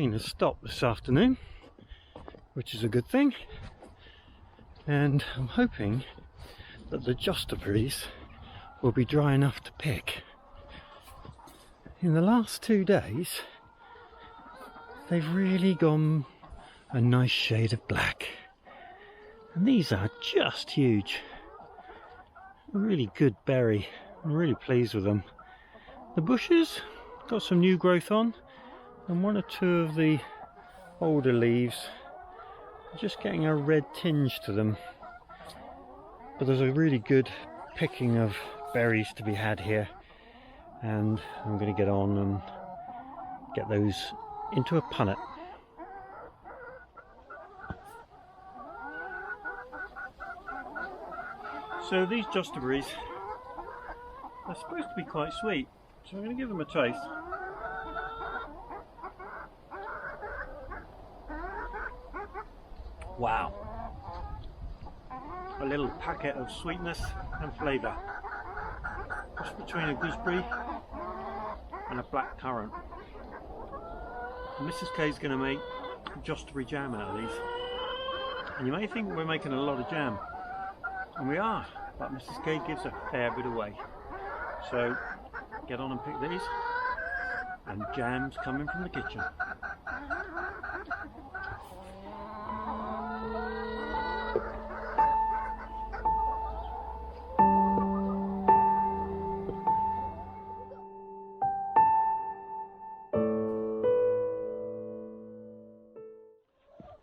rain has stopped this afternoon, which is a good thing, and I'm hoping that the jostaberries will be dry enough to pick. In the last 2 days they've really gone a nice shade of black, and these are just huge. A really good berry. I'm really pleased with them. The bushes got some new growth on, and 1 or 2 of the older leaves are just getting a red tinge to them. But there's a really good picking of berries to be had here, and I'm going to get on and get those into a punnet. So these jostaberries are supposed to be quite sweet, so I'm going to give them a taste. Wow, a little packet of sweetness and flavour, just between a gooseberry and a black currant. And Mrs. K is going to make jostaberry jam out of these, and you may think we're making a lot of jam, and we are, but Mrs. K gives a fair bit away. So get on and pick these, and jam's coming from the kitchen.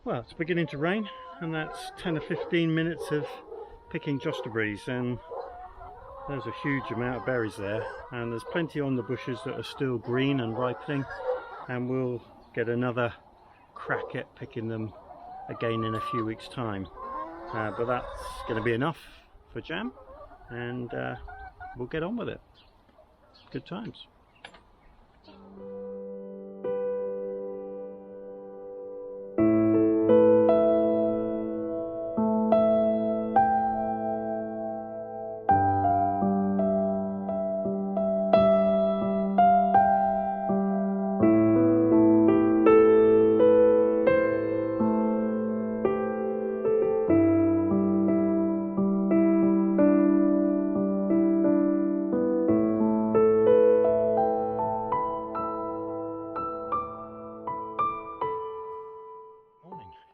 Well, it's beginning to rain, and that's 10 or 15 minutes of picking jostaberries, and there's a huge amount of berries there, and there's plenty on the bushes that are still green and ripening, and we'll get another crack at picking them again in a few weeks' time. But that's going to be enough for jam, and we'll get on with it. Good times.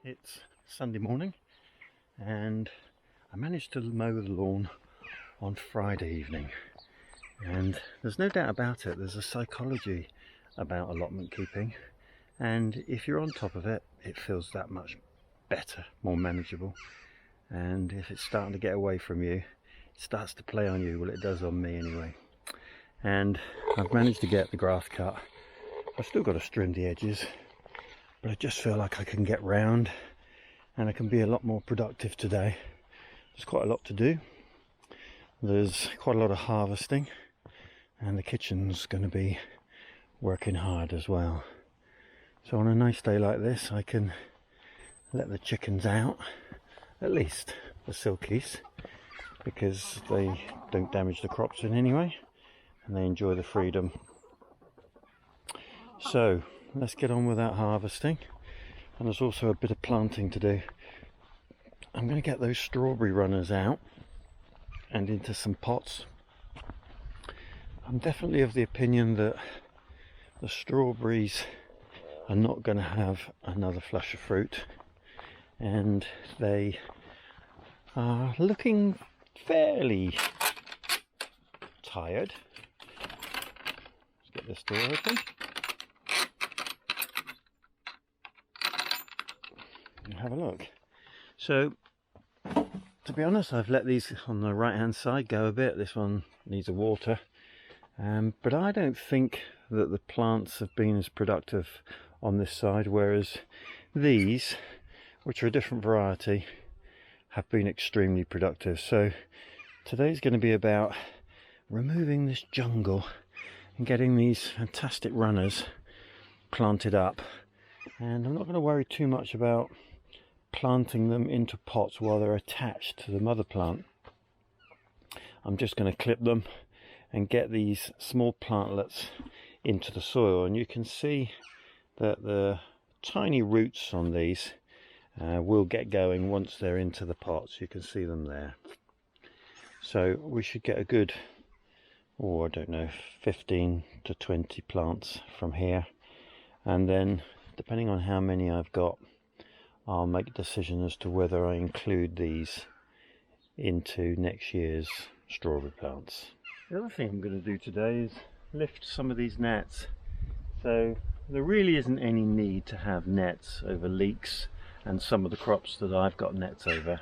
It's Sunday morning, and I managed to mow the lawn on Friday evening, and there's no doubt about it, there's a psychology about allotment keeping, and if you're on top of it, it feels that much better, more manageable. And if it's starting to get away from you, it starts to play on you. Well, it does on me anyway. And I've managed to get the grass cut. I've still got to trim the edges, but I just feel like I can get round and I can be a lot more productive today. There's quite a lot to do. There's quite a lot of harvesting, and the kitchen's going to be working hard as well. So on a nice day like this, I can let the chickens out, at least the silkies, because they don't damage the crops in any way, and they enjoy the freedom. So let's get on with that harvesting, and there's also a bit of planting to do. I'm going to get those strawberry runners out and into some pots. I'm definitely of the opinion that the strawberries are not going to have another flush of fruit, and they are looking fairly tired. Let's get this door open. Have a look. So to be honest, I've let these on the right hand side go a bit. This one needs a water, but I don't think that the plants have been as productive on this side, whereas these, which are a different variety, have been extremely productive. So today's going to be about removing this jungle and getting these fantastic runners planted up, and I'm not going to worry too much about planting them into pots while they're attached to the mother plant. I'm just going to clip them and get these small plantlets into the soil, and you can see that the tiny roots on these will get going once they're into the pots. You can see them there. So we should get a good, I don't know, 15 to 20 plants from here, and then depending on how many I've got, I'll make a decision as to whether I include these into next year's strawberry plants. The other thing I'm going to do today is lift some of these nets. So there really isn't any need to have nets over leeks and some of the crops that I've got nets over,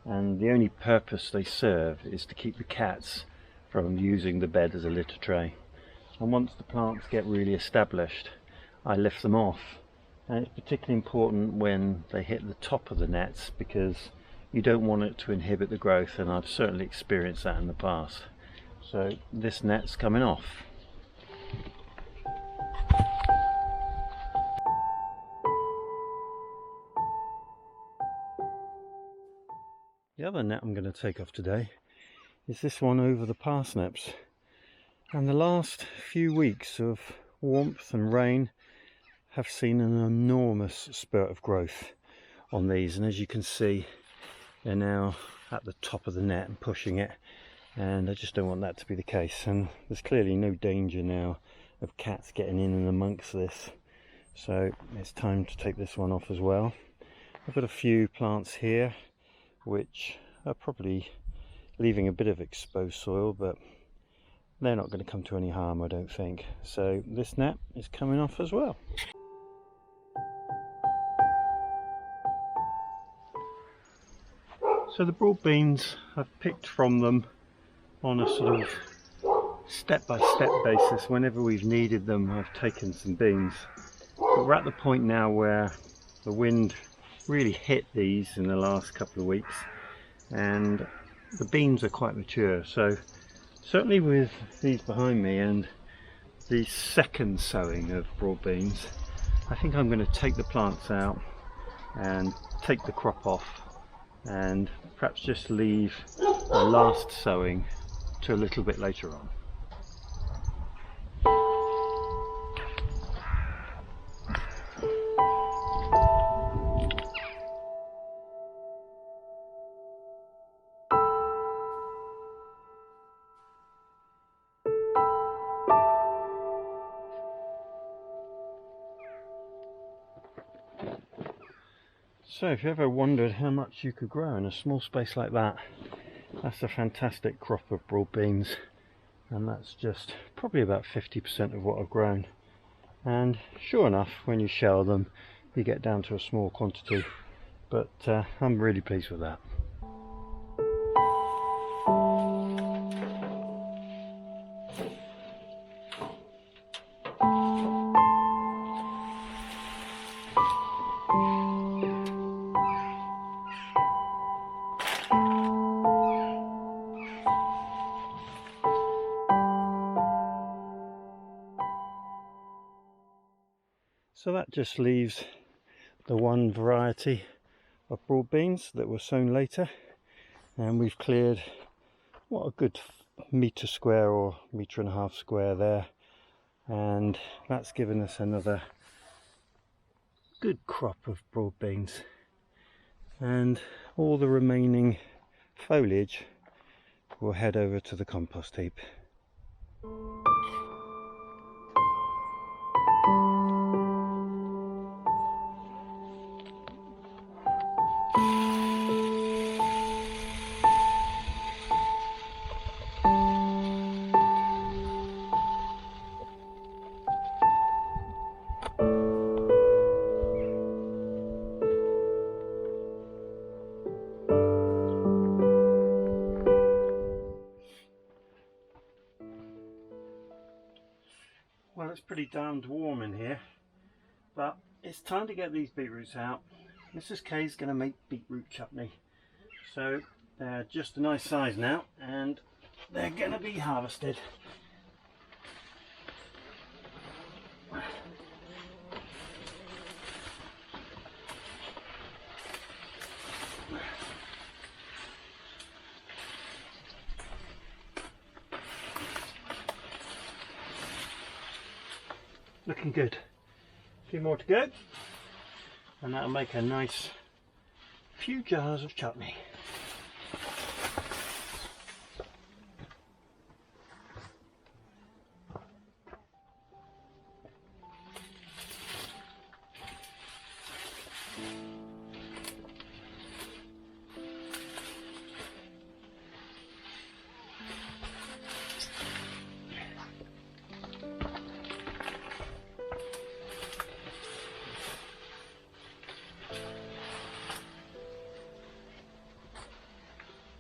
and the only purpose they serve is to keep the cats from using the bed as a litter tray. And once the plants get really established, I lift them off, and it's particularly important when they hit the top of the nets because you don't want it to inhibit the growth, and I've certainly experienced that in the past. So this net's coming off. The other net I'm going to take off today is this one over the parsnips. And the last few weeks of warmth and rain have seen an enormous spurt of growth on these, and as you can see, they're now at the top of the net and pushing it, and I just don't want that to be the case. And there's clearly no danger now of cats getting in and amongst this, so it's time to take this one off as well. I've got a few plants here which are probably leaving a bit of exposed soil, but they're not going to come to any harm, I don't think. So this net is coming off as well. So the broad beans, I've picked from them on a sort of step-by-step basis. Whenever we've needed them, I've taken some beans. But we're at the point now where the wind really hit these in the last couple of weeks, and the beans are quite mature. So certainly with these behind me and the second sowing of broad beans, I think I'm going to take the plants out and take the crop off, and perhaps just leave the last sowing to a little bit later on. So if you ever wondered how much you could grow in a small space like that, that's a fantastic crop of broad beans, and that's just probably about 50% of what I've grown. And sure enough, when you shell them, you get down to a small quantity, but I'm really pleased with that. So that just leaves the one variety of broad beans that were sown later, and we've cleared what, a good metre square or metre and a half square there, and that's given us another good crop of broad beans, and all the remaining foliage will head over to the compost heap. Well, it's pretty damned warm in here, but it's time to get these beetroots out. Mrs. K is going to make beetroot chutney, so they're just a nice size now, and they're going to be harvested. Looking good. A few more to go. and that'll make a nice few jars of chutney.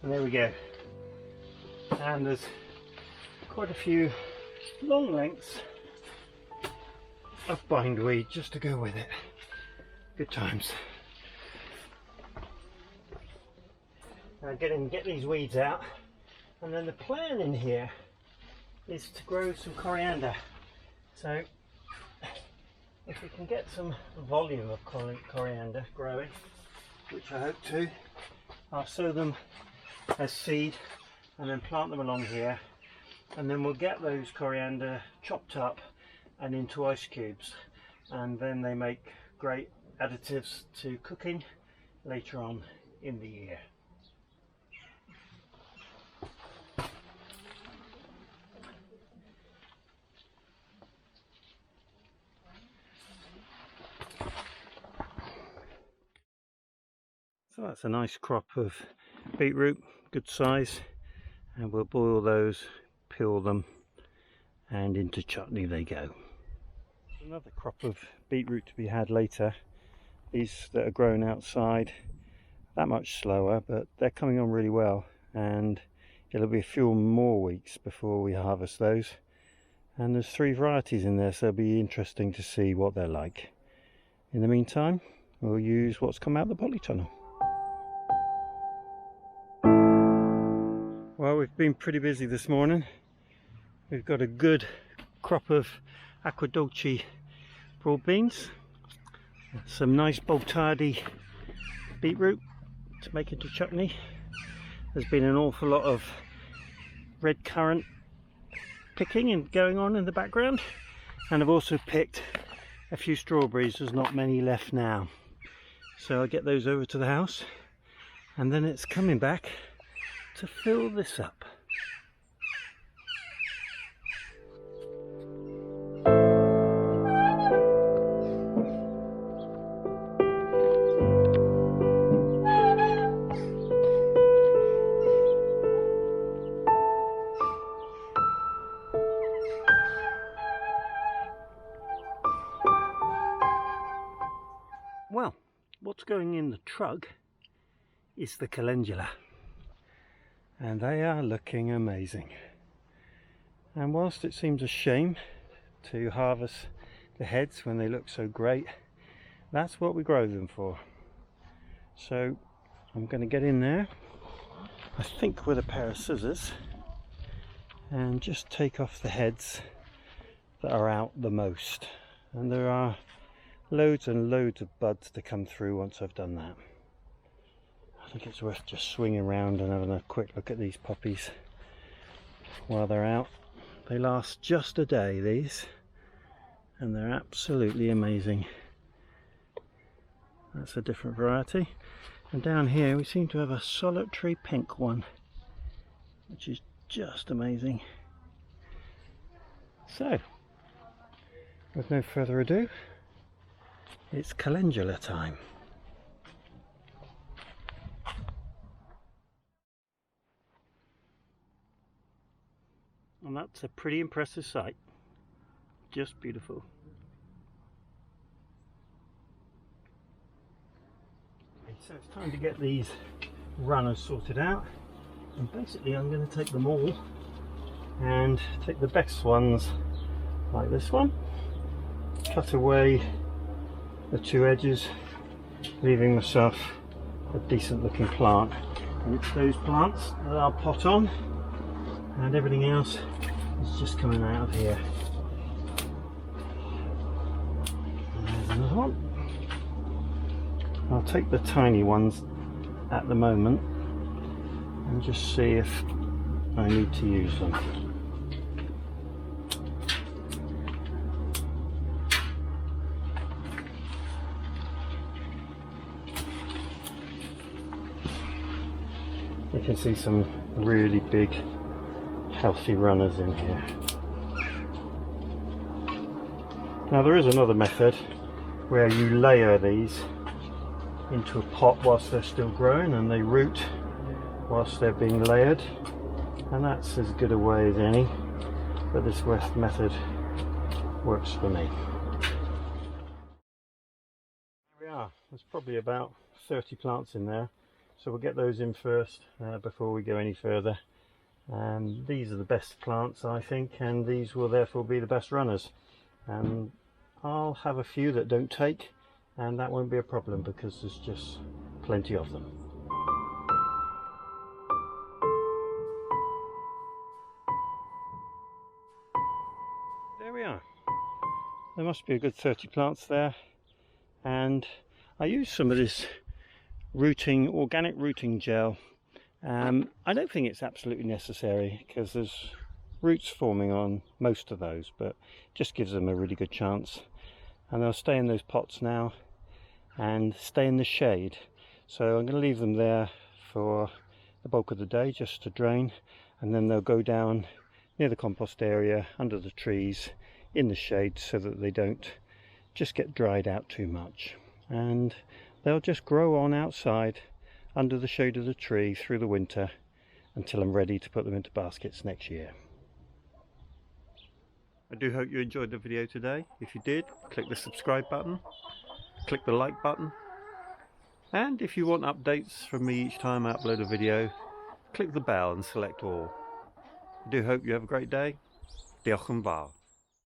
And there we go, and there's quite a few long lengths of bindweed just to go with it. Good times. Now get these weeds out, and then the plan in here is to grow some coriander. So if we can get some volume of coriander growing, which I hope to, I'll sow them as seed and then plant them along here, and then we'll get those coriander chopped up and into ice cubes, and then they make great additives to cooking later on in the year. So that's a nice crop of beetroot, good size, and we'll boil those, peel them, and into chutney they go. Another crop of beetroot to be had later. These that are grown outside, that much slower, but they're coming on really well, and it'll be a few more weeks before we harvest those. And there's 3 varieties in there, so it'll be interesting to see what they're like. In the meantime, we'll use what's come out the polytunnel. Well, we've been pretty busy this morning. We've got a good crop of aqua dolce broad beans, some nice boltardi beetroot to make into chutney. There's been an awful lot of red currant picking and going on in the background, and I've also picked a few strawberries. There's not many left now, so I'll get those over to the house, and then it's coming back to fill this up. Well, what's going in the truck is the calendula, and they are looking amazing. And whilst it seems a shame to harvest the heads when they look so great, that's what we grow them for. So I'm going to get in there, I think with a pair of scissors, and just take off the heads that are out the most. And there are loads and loads of buds to come through once I've done that. I think it's worth just swinging around and having a quick look at these poppies while they're out. They last just a day, these, and they're absolutely amazing. That's a different variety. And down here we seem to have a solitary pink one, which is just amazing. So, with no further ado, it's calendula time. And that's a pretty impressive sight. Just beautiful. Okay, so it's time to get these runners sorted out. And basically I'm going to take them all and take the best ones, like this one, cut away the 2 edges, leaving myself a decent looking plant. And it's those plants that I'll pot on, and everything else is just coming out of here. And there's another one. I'll take the tiny ones at the moment and just see if I need to use them. You can see some really big healthy runners in here. Now there is another method where you layer these into a pot whilst they're still growing, and they root whilst they're being layered, and that's as good a way as any, but this method works for me. Here we are. There's probably about 30 plants in there, so we'll get those in first before we go any further. And these are the best plants, I think, and these will therefore be the best runners. And I'll have a few that don't take, and that won't be a problem because there's just plenty of them. There we are. There must be a good 30 plants there, and I used some of this organic rooting gel. I don't think it's absolutely necessary because there's roots forming on most of those, but just gives them a really good chance. And they'll stay in those pots now and stay in the shade, so I'm going to leave them there for the bulk of the day just to drain, and then they'll go down near the compost area under the trees in the shade so that they don't just get dried out too much, and they'll just grow on outside under the shade of the tree through the winter until I'm ready to put them into baskets next year. I do hope you enjoyed the video today. If you did, click the subscribe button, click the like button, and if you want updates from me each time I upload a video, click the bell and select all. I do hope you have a great day. Diolch yn fawr.